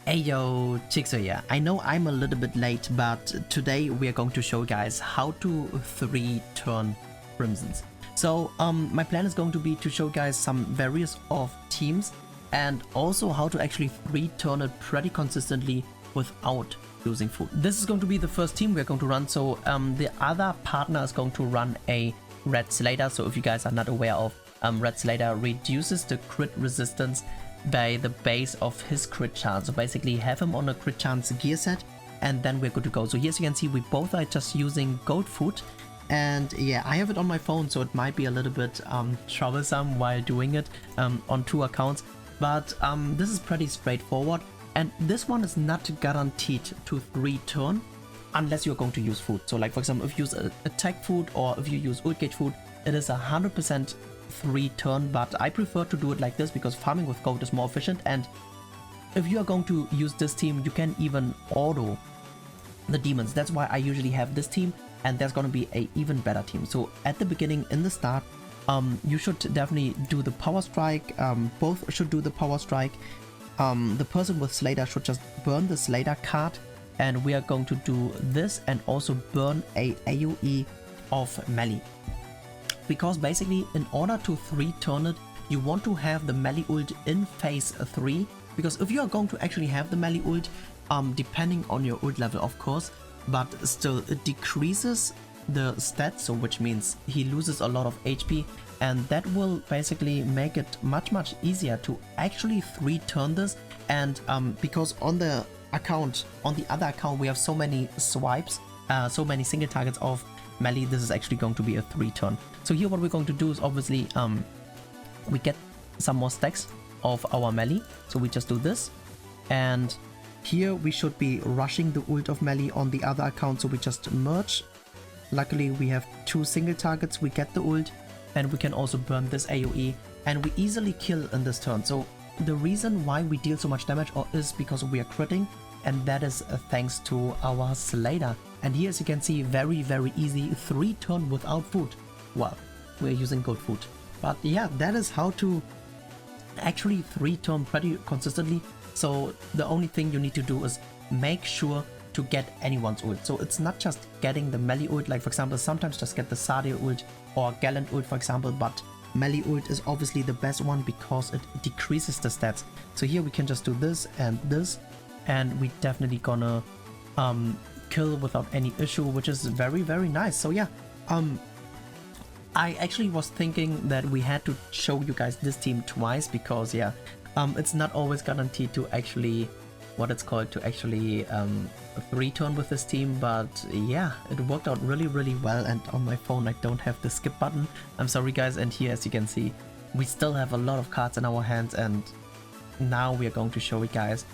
Ayo, Chiksua here. I know I'm a little bit late, but today we are going to show you guys how to 3-turn Crimsons. So my plan is going to be to show you guys some various of teams and also how to actually 3-turn it pretty consistently without using food. This is going to be the first team we're going to run. So the other partner is going to run a Red Slater. So if you guys are not aware of, Red Slater reduces the crit resistance by the base of his crit chance. So basically have him on a crit chance gear set and then we're good to go. So here as you can see, we both are just using goat food, and yeah, I have it on my phone, so it might be a little bit troublesome while doing it on 2 accounts, but this is pretty straightforward. And this one is not guaranteed to 3-turn unless you're going to use food. So like for example, if you use attack food or if you use ult gauge food, it is 100% 3-turn, but I prefer to do it like this because farming with goat is more efficient. And if you are going to use this team, you can even auto the demons. That's why I usually have this team, and there's going to be a even better team. So at the beginning, in the start, you should definitely do the power strike. Both should do the power strike. The person with Slater should just burn the Slater card, and we are going to do this and also burn a AoE of melee. Because basically, in order to 3-turn it, you want to have the melee ult in phase 3. Because if you are going to actually have the melee ult, depending on your ult level of course, but still it decreases the stats, so which means he loses a lot of HP, and that will basically make it much easier to actually 3-turn this. And because on the other account we have so many swipes, so many single targets of melee, this is actually going to be a 3-turn. So here what we're going to do is obviously we get some more stacks of our melee, so we just do this, and here we should be rushing the ult of melee on the other account, so we just merge. Luckily we have 2 single targets, we get the ult, and we can also burn this AoE, and we easily kill in this turn. So the reason why we deal so much damage is because we are critting, and that is thanks to our Slater. And here as you can see, very easy 3-turn without food. Well, we're using goat food, but yeah, that is how to actually 3-turn pretty consistently. So the only thing you need to do is make sure to get anyone's ult. So it's not just getting the melee ult, like for example sometimes just get the Sadia ult or Gallant ult for example, but melee ult is obviously the best one because it decreases the stats. So here we can just do this, and we definitely gonna kill without any issue, which is very nice. So yeah, I actually was thinking that we had to show you guys this team twice because yeah, it's not always guaranteed to actually what it's called to actually 3-turn with this team, but yeah, it worked out really well. And on my phone I don't have the skip button, I'm sorry guys. And here as you can see, we still have a lot of cards in our hands, and now we are going to show you guys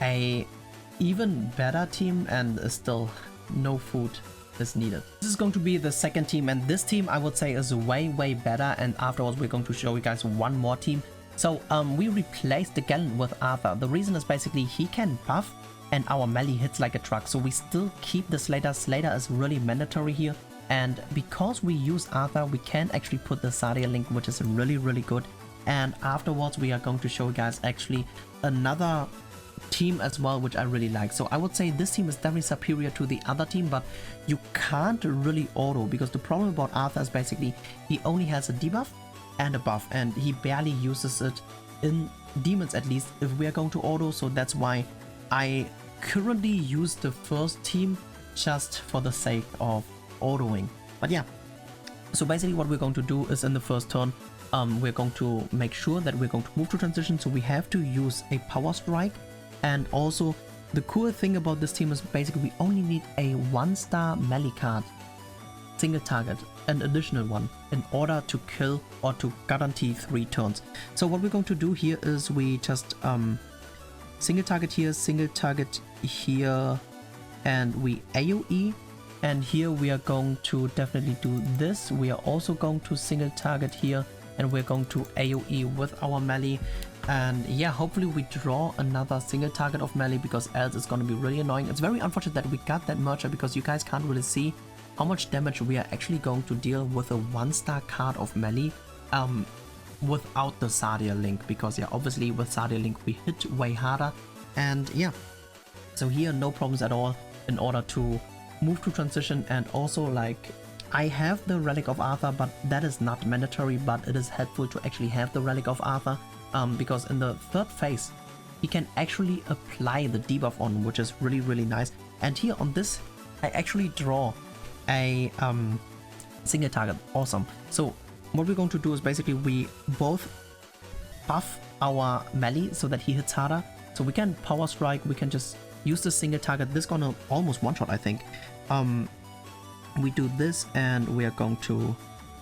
a even better team, and still no food is needed. This is going to be the second team, and this team I would say is way better, and afterwards we're going to show you guys one more team. So we replaced the Gallant with Arthur. The reason is basically he can buff and our melee hits like a truck, so we still keep the Slater. Slater is really mandatory here, and because we use Arthur we can actually put the Sadia link, which is really good. And afterwards we are going to show you guys actually another team as well, which I really like. So I would say this team is definitely superior to the other team, but you can't really auto, because the problem about Arthur is basically he only has a debuff and a buff, and he barely uses it in demons, at least if we are going to auto. So that's why I currently use the first team just for the sake of autoing. But yeah, so basically what we're going to do is in the first turn we're going to make sure that we're going to move to transition, so we have to use a power strike. And also the cool thing about this team is basically we only need a 1-star melee card, single target, an additional one, in order to kill or to guarantee 3 turns. So what we're going to do here is we just single target here, and we AoE, and here we are going to definitely do this. We are also going to single target here, and we're going to AoE with our melee. And yeah, hopefully we draw another single target of melee, because else it's going to be really annoying. It's very unfortunate that we got that merger, because you guys can't really see how much damage we are actually going to deal with a 1-star card of melee without the Sadia link, because yeah, obviously with Sadia link we hit way harder, And yeah, so here no problems at all in order to move to transition. And also, like, I have the Relic of Arthur, but that is not mandatory, but it is helpful to actually have the Relic of Arthur, because in the third phase he can actually apply the debuff on, which is really nice. And here on this I actually draw a single target. Awesome. So what we're going to do is basically we both buff our melee so that he hits harder. So we can power strike, we can just use the single target. This is gonna almost one shot, I think. We do this and we are going to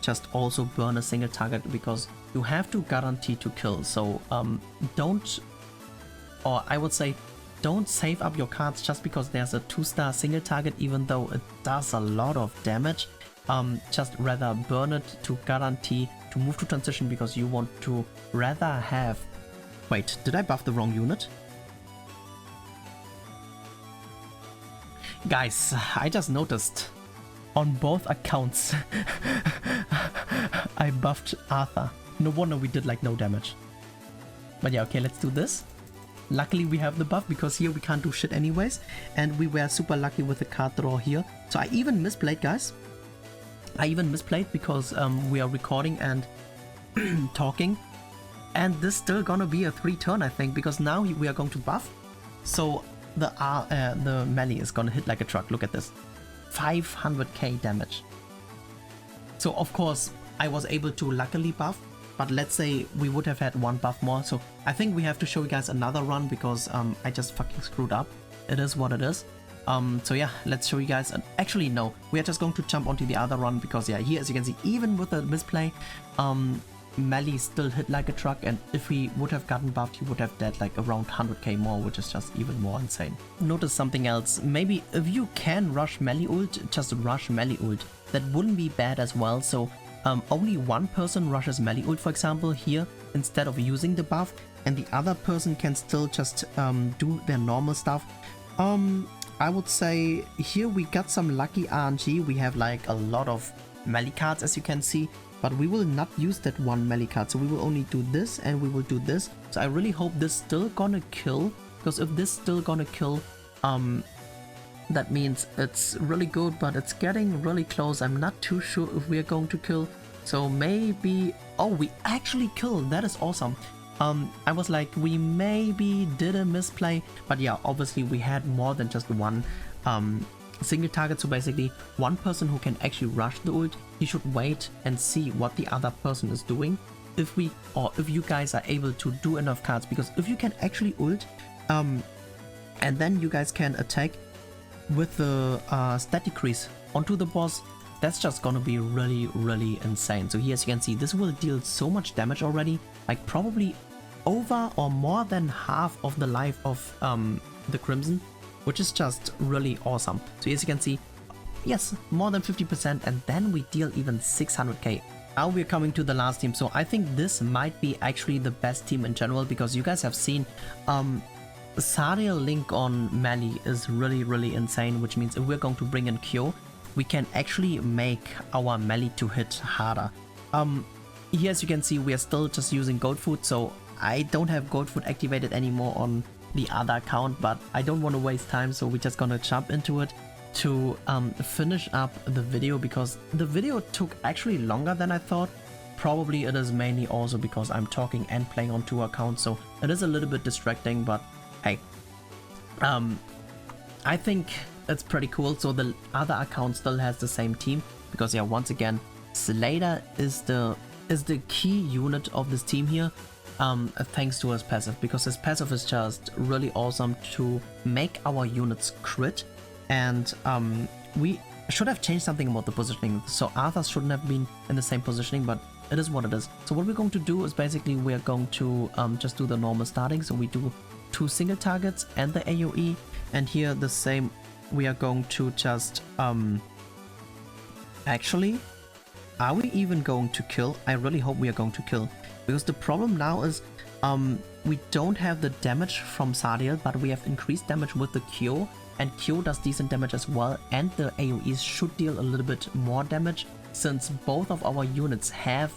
just also burn a single target, because you have to guarantee to kill. So don't, or I would say, don't save up your cards just because there's a 2-star single target, even though it does a lot of damage. Just rather burn it to guarantee to move to transition, because you want to rather have... Wait, did I buff the wrong unit? Guys, I just noticed on both accounts I buffed Arthur. No wonder we did like no damage. But yeah, okay, let's do this. Luckily we have the buff, because here we can't do shit anyways. And we were super lucky with the card draw here. So I even misplayed, guys. I even misplayed because we are recording and talking. And this still gonna be a 3-turn, I think, because now we are going to buff. So the melee is gonna hit like a truck. Look at this. 500k damage. So of course I was able to luckily buff, but let's say we would have had one buff more. So I think we have to show you guys another run, because I just fucking screwed up. It is what it is. So yeah, let's show you guys. Actually no, we are just going to jump onto the other run, because yeah, here as you can see, even with the misplay, melee still hit like a truck, and if he would have gotten buffed, he would have dead like around 100k more, which is just even more insane. Notice something else. Maybe if you can rush melee ult, just rush melee ult. That wouldn't be bad as well. So only one person rushes melee ult, for example, here, instead of using the buff, and the other person can still just do their normal stuff. I would say here we got some lucky RNG. We have like a lot of melee cards, as you can see, but we will not use that one melee card. So we will only do this and we will do this. So I really hope this still gonna kill, because if this still gonna kill, that means it's really good, but it's getting really close. I'm not too sure if we are going to kill. So maybe... Oh, we actually killed. That is awesome. I was like, we maybe did a misplay, but yeah, obviously we had more than just one single target. So basically one person who can actually rush the ult, he should wait and see what the other person is doing. If you guys are able to do enough cards, because if you can actually ult, and then you guys can attack with the stat decrease onto the boss, that's just gonna be really insane. So here, as you can see, this will deal so much damage already, like probably over or more than half of the life of the Crimson, which is just really awesome. So as you can see, yes, more than 50%, and then we deal even 600k. Now we're coming to the last team. So I think this might be actually the best team in general, because you guys have seen Sariel Link on melee is really insane, which means if we're going to bring in Kyo, we can actually make our melee to hit harder. Here, as you can see, we are still just using goat food, so I don't have goat food activated anymore on the other account, but I don't want to waste time, so we're just gonna jump into it to finish up the video, because the video took actually longer than I thought. Probably it is mainly also because I'm talking and playing on 2 accounts, so it is a little bit distracting, but hey, I think it's pretty cool. So the other account still has the same team, because yeah, once again, Slater is the key unit of this team here, thanks to his passive, because his passive is just really awesome to make our units crit. And we should have changed something about the positioning, so Arthur shouldn't have been in the same positioning, but it is what it is. So what we're going to do is basically we're going to just do the normal starting. So we do 2 single targets and the AoE, and here the same, we are going to just actually, are we even going to kill? I really hope we are going to kill, because the problem now is we don't have the damage from Sariel, but we have increased damage with the Kyo, and Kyo does decent damage as well, and the AoEs should deal a little bit more damage, since both of our units have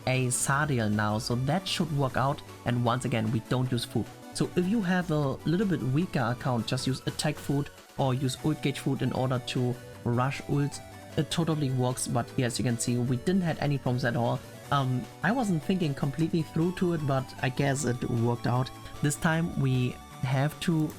a Sariel now, so that should work out. And once again, we don't use food. So if you have a little bit weaker account, just use attack food or use ult gauge food in order to rush ults. It totally works, but here as you can see, we didn't have any problems at all. I wasn't thinking completely through to it, but I guess it worked out. This time we have to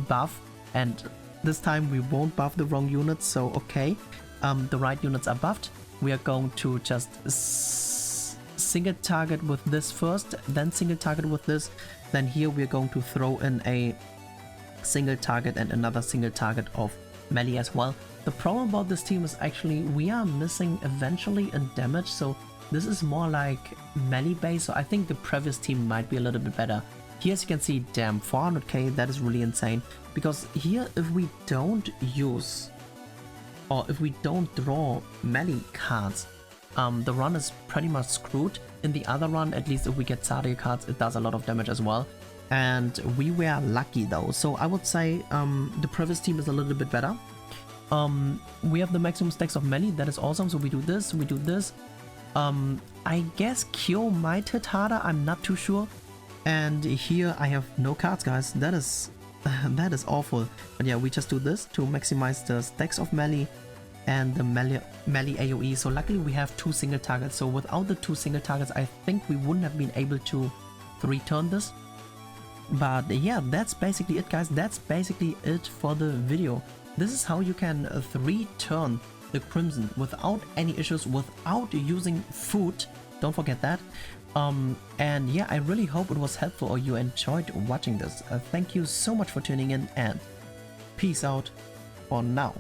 buff, and this time we won't buff the wrong units, so okay. The right units are buffed. We are going to just single target with this first, then single target with this. Then here we are going to throw in a single target and another single target of melee as well. The problem about this team is actually we are missing eventually in damage, so this is more like melee base, so I think the previous team might be a little bit better. Here as you can see, damn, 400k, that is really insane, because here if we don't use or if we don't draw melee cards, the run is pretty much screwed. In the other run, at least if we get Sadia cards, it does a lot of damage as well. And we were lucky though, so I would say the previous team is a little bit better. We have the maximum stacks of melee, that is awesome, so we do this, we do this. I guess Kyo might hit harder, I'm not too sure. And here I have no cards, guys, that is that is awful. But yeah, we just do this to maximize the stacks of melee and the melee AoE. So luckily we have 2 single targets, so without the 2 single targets I think we wouldn't have been able to 3-turn this. But yeah, that's basically it, guys. That's basically it for the video. This is how you can 3-turn the Crimson without any issues, without using food. Don't forget that. And yeah, I really hope it was helpful or you enjoyed watching this. Thank you so much for tuning in, and peace out for now.